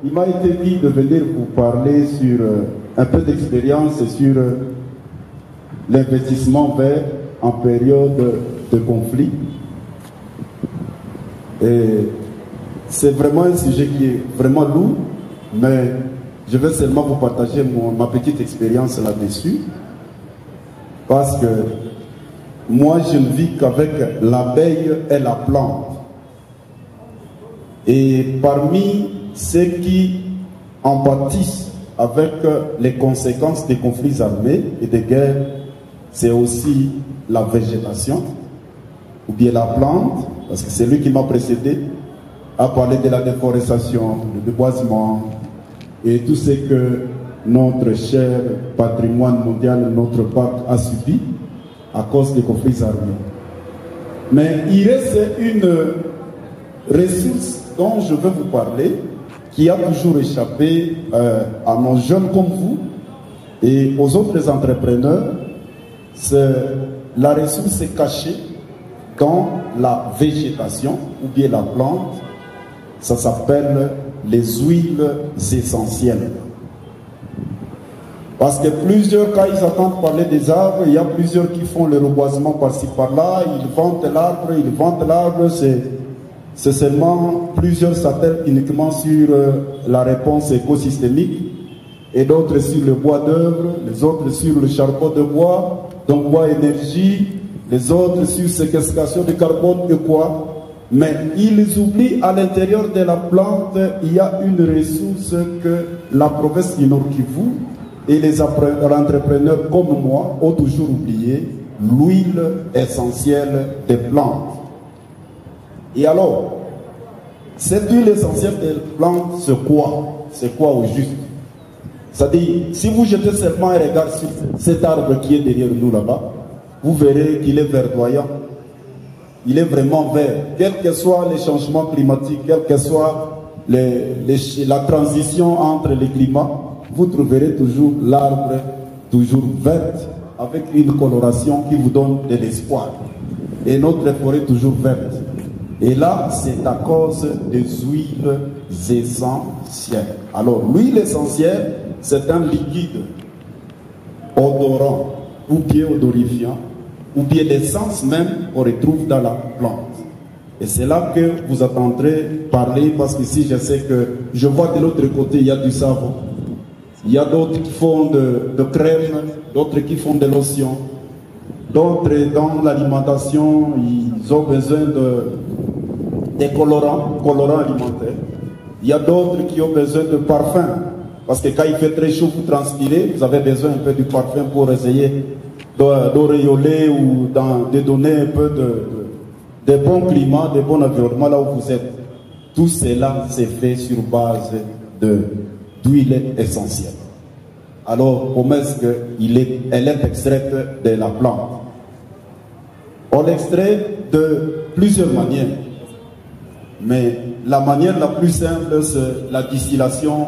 il m'a été dit de venir vous parler sur un peu d'expérience sur l'investissement vert en période de conflit. Et c'est vraiment un sujet qui est vraiment lourd, mais je vais seulement vous partager ma petite expérience là-dessus. Parce que moi, je ne vis qu'avec l'abeille et la plante. Et parmi ceux qui en pâtissent avec les conséquences des conflits armés et des guerres, c'est aussi la végétation, ou bien la plante, parce que c'est lui qui m'a précédé à parler de la déforestation, le déboisement, et tout ce que notre cher patrimoine mondial, notre parc a subi à cause des conflits armés. Mais il reste une ressource dont je veux vous parler, qui a toujours échappé à nos jeunes comme vous et aux autres entrepreneurs. C'est la ressource cachée dans la végétation ou bien la plante. Ça s'appelle les huiles essentielles. Parce que plusieurs, quand ils entendent parler des arbres, il y a plusieurs qui font le reboisement par-ci par-là, ils vantent l'arbre, c'est seulement plusieurs s'attellent uniquement sur la réponse écosystémique, et d'autres sur le bois d'œuvre, les autres sur le charbon de bois, donc bois énergie, les autres sur séquestration de carbone et quoi. Mais ils oublient à l'intérieur de la plante, il y a une ressource que la province du Nord Kivu et les entrepreneurs comme moi ont toujours oublié, l'huile essentielle des plantes. Et alors, cette huile essentielle des plantes, c'est quoi? C'est quoi au juste? C'est-à-dire, si vous jetez seulement un regard sur cet arbre qui est derrière nous là-bas, vous verrez qu'il est verdoyant. Il est vraiment vert. Quels que soient les changements climatiques, quelle que soit la transition entre les climats, vous trouverez toujours l'arbre toujours vert, avec une coloration qui vous donne de l'espoir. Et notre forêt toujours verte. Et là, c'est à cause des huiles essentielles. Alors, l'huile essentielle, c'est un liquide odorant, ou bien odorifiant, ou bien l'essence même qu'on retrouve dans la plante. Et c'est là que vous entendrez parler, parce qu'ici, je sais que je vois de l'autre côté, il y a du savon. Il y a d'autres qui font de crème, d'autres qui font de lotion. D'autres, dans l'alimentation, ils ont besoin des colorants alimentaires. Il y a d'autres qui ont besoin de parfum. Parce que quand il fait très chaud, vous transpirez, vous avez besoin un peu du parfum pour essayer d'auréoler ou de donner un peu de bon climat, de bon environnement là où vous êtes. Tout cela, c'est fait sur base d'huile essentielle. Alors, comment est-ce qu'elle est extraite de la plante? On l'extrait de plusieurs manières. Mais la manière la plus simple, c'est la distillation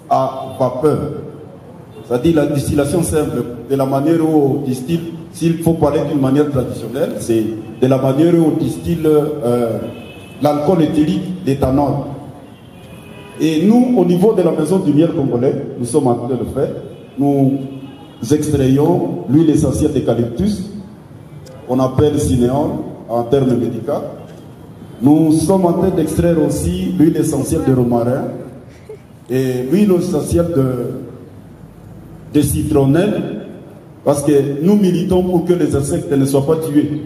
à vapeur. C'est-à-dire la distillation simple, de la manière où on distille, s'il faut parler d'une manière traditionnelle, c'est de la manière où on distille l'alcool éthylique d'éthanol. Et nous, au niveau de la maison du miel congolais, nous sommes en train de le faire. Nous extrayons l'huile essentielle d'eucalyptus, qu'on appelle cinéole en termes médicaux. Nous sommes en train d'extraire aussi l'huile essentielle de romarin et l'huile essentielle de citronnelle, parce que nous militons pour que les insectes ne soient pas tués,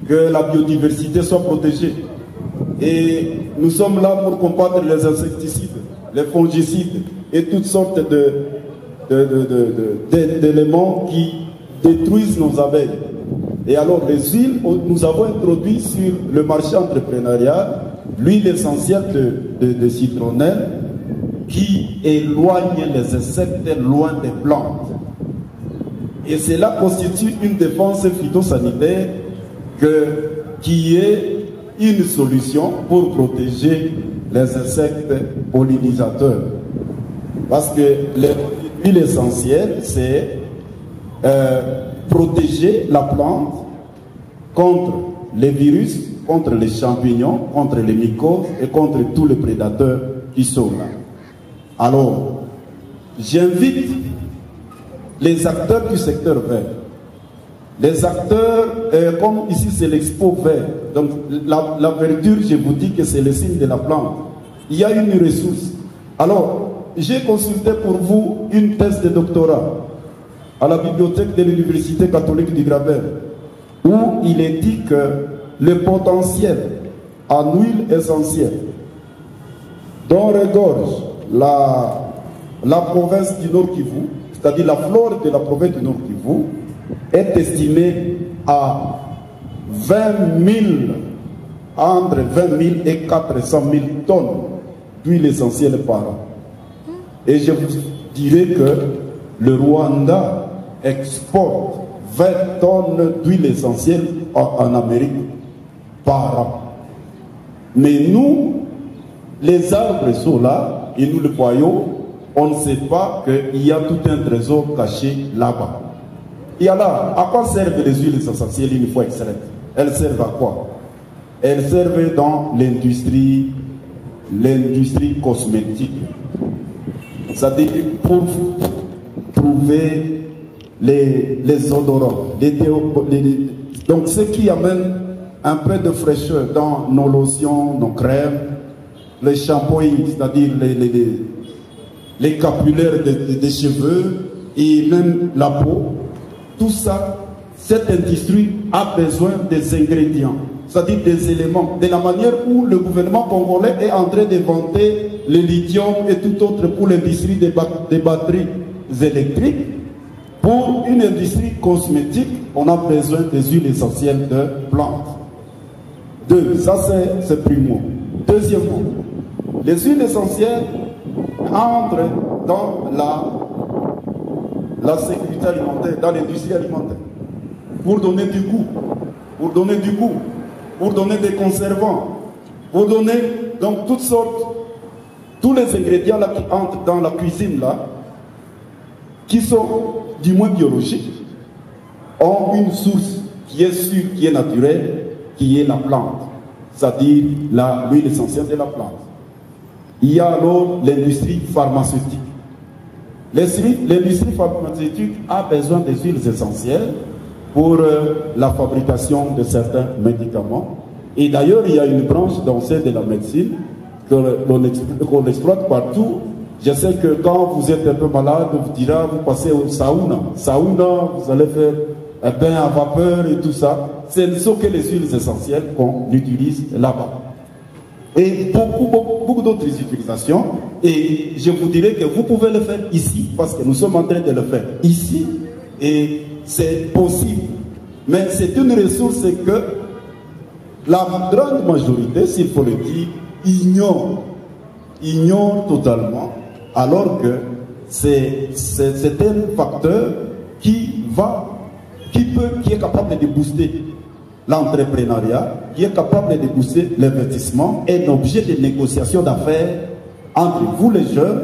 que la biodiversité soit protégée. Et nous sommes là pour combattre les insecticides, les fongicides et toutes sortes d'éléments qui détruisent nos abeilles. Et alors les huiles, nous avons introduit sur le marché entrepreneurial l'huile essentielle de citronnelle qui éloigne les insectes loin des plantes. Et cela constitue une défense phytosanitaire qui est une solution pour protéger les insectes pollinisateurs. Parce que l'huile essentielle, c'est protéger la plante contre les virus, contre les champignons, contre les mycoses et contre tous les prédateurs qui sont là. Alors, j'invite les acteurs du secteur vert, les acteurs, comme ici c'est l'expo vert, donc la verdure, je vous dis que c'est le signe de la plante. Il y a une ressource. Alors, j'ai consulté pour vous une thèse de doctorat à la bibliothèque de l'Université catholique du Graben, où il est dit que le potentiel en huile essentielle dont regorge la province du Nord Kivu, c'est-à-dire la flore de la province du Nord Kivu, est estimée à 20 000, entre 20 000 et 400 000 tonnes d'huile essentielle par an. Et je vous dirais que le Rwanda exporte 20 tonnes d'huile essentielle en Amérique par an. Mais nous, les arbres sont là et nous le voyons, on ne sait pas qu'il y a tout un trésor caché là-bas. Et alors, à quoi servent les huiles essentielles une fois extraites? Elles servent à quoi? Elles servent dans l'industrie cosmétique. C'est-à-dire pour trouver les odorants, donc ce qui amène un peu de fraîcheur dans nos lotions, nos crèmes, les shampoings, c'est-à-dire les capillaires des cheveux et même la peau. Tout ça, cette industrie a besoin des ingrédients, c'est-à-dire des éléments, de la manière où le gouvernement congolais est en train de vanter le lithium et tout autre pour l'industrie des batteries électriques. Pour une industrie cosmétique, on a besoin des huiles essentielles de plantes. Ça c'est primo. Deuxièmement, les huiles essentielles entrent dans la sécurité alimentaire, dans l'industrie alimentaire, pour donner du goût, pour donner des conservants, pour donner donc toutes sortes, tous les ingrédients là qui entrent dans la cuisine là, qui sont du moins biologiques, ont une source qui est sûre, qui est naturelle, qui est la plante, c'est-à-dire l'huile essentielle de la plante. Il y a alors l'industrie pharmaceutique. L'industrie pharmaceutique a besoin des huiles essentielles pour la fabrication de certains médicaments. Et d'ailleurs, il y a une branche dans celle de la médecine qu'on exploite partout. Je sais que quand vous êtes un peu malade, on vous dira, vous passez au sauna. Sauna, vous allez faire un bain à vapeur et tout ça. Ce ne sont que les huiles essentielles qu'on utilise là-bas. Et beaucoup d'autres utilisations. Et je vous dirais que vous pouvez le faire ici, parce que nous sommes en train de le faire ici. Et c'est possible. Mais c'est une ressource que la grande majorité, s'il faut le dire, ignore totalement, alors que c'est un facteur qui est capable de booster l'entrepreneuriat, qui est capable de booster l'investissement, est un objet de négociation d'affaires entre vous les jeunes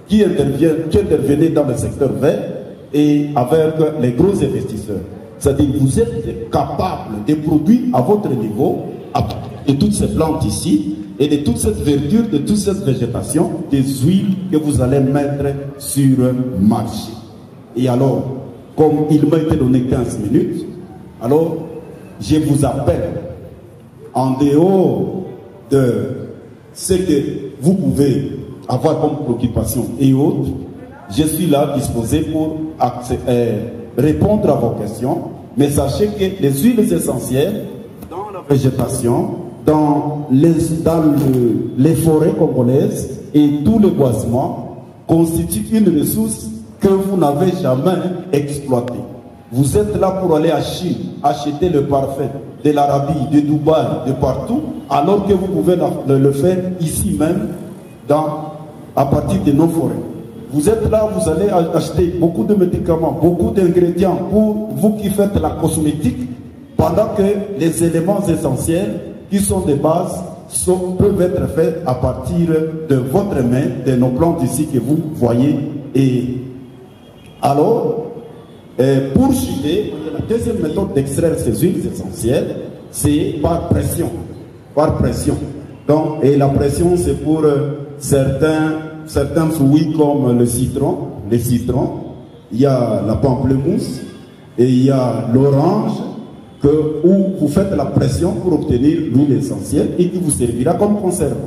qui intervenez dans le secteur vert et avec les gros investisseurs. C'est-à-dire que vous êtes capable de produire à votre niveau, de toutes ces plantes ici, et de toute cette verdure, de toute cette végétation, des huiles que vous allez mettre sur le marché. Et alors, comme il m'a été donné 15 minutes, alors je vous appelle, en dehors de ce que vous pouvez avoir comme préoccupation et autres, je suis là disposé pour répondre à vos questions, mais sachez que les huiles essentielles dans la végétation, dans les forêts congolaises et tout le boisement constituent une ressource que vous n'avez jamais exploitée. Vous êtes là pour aller à Chine, acheter le parfum de l'Arabie, de Dubaï, de partout, alors que vous pouvez le faire ici même, à partir de nos forêts. Vous êtes là, vous allez acheter beaucoup de médicaments, beaucoup d'ingrédients pour vous qui faites la cosmétique, pendant que les éléments essentiels qui sont de base peuvent être faits à partir de votre main, de nos plantes ici que vous voyez. Et alors, pour chuter, la deuxième méthode d'extraire ces huiles essentielles, c'est par pression. Par pression. Donc, et la pression, c'est pour certains certains fruits comme le citron, les citrons, il y a la pamplemousse et il y a l'orange où vous faites la pression pour obtenir l'huile essentielle et qui vous servira comme conserve.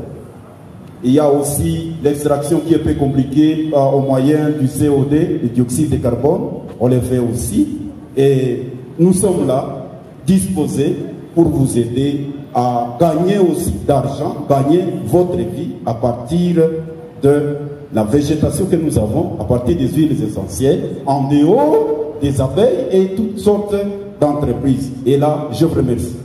Il y a aussi l'extraction qui est peu compliquée au moyen du COD, du dioxyde de carbone. On le fait aussi. Et nous sommes là, disposés pour vous aider à gagner aussi d'argent, gagner votre vie à partir de la végétation que nous avons, à partir des huiles essentielles, en dehors des abeilles et toutes sortes d'entreprises. Et là, je vous remercie.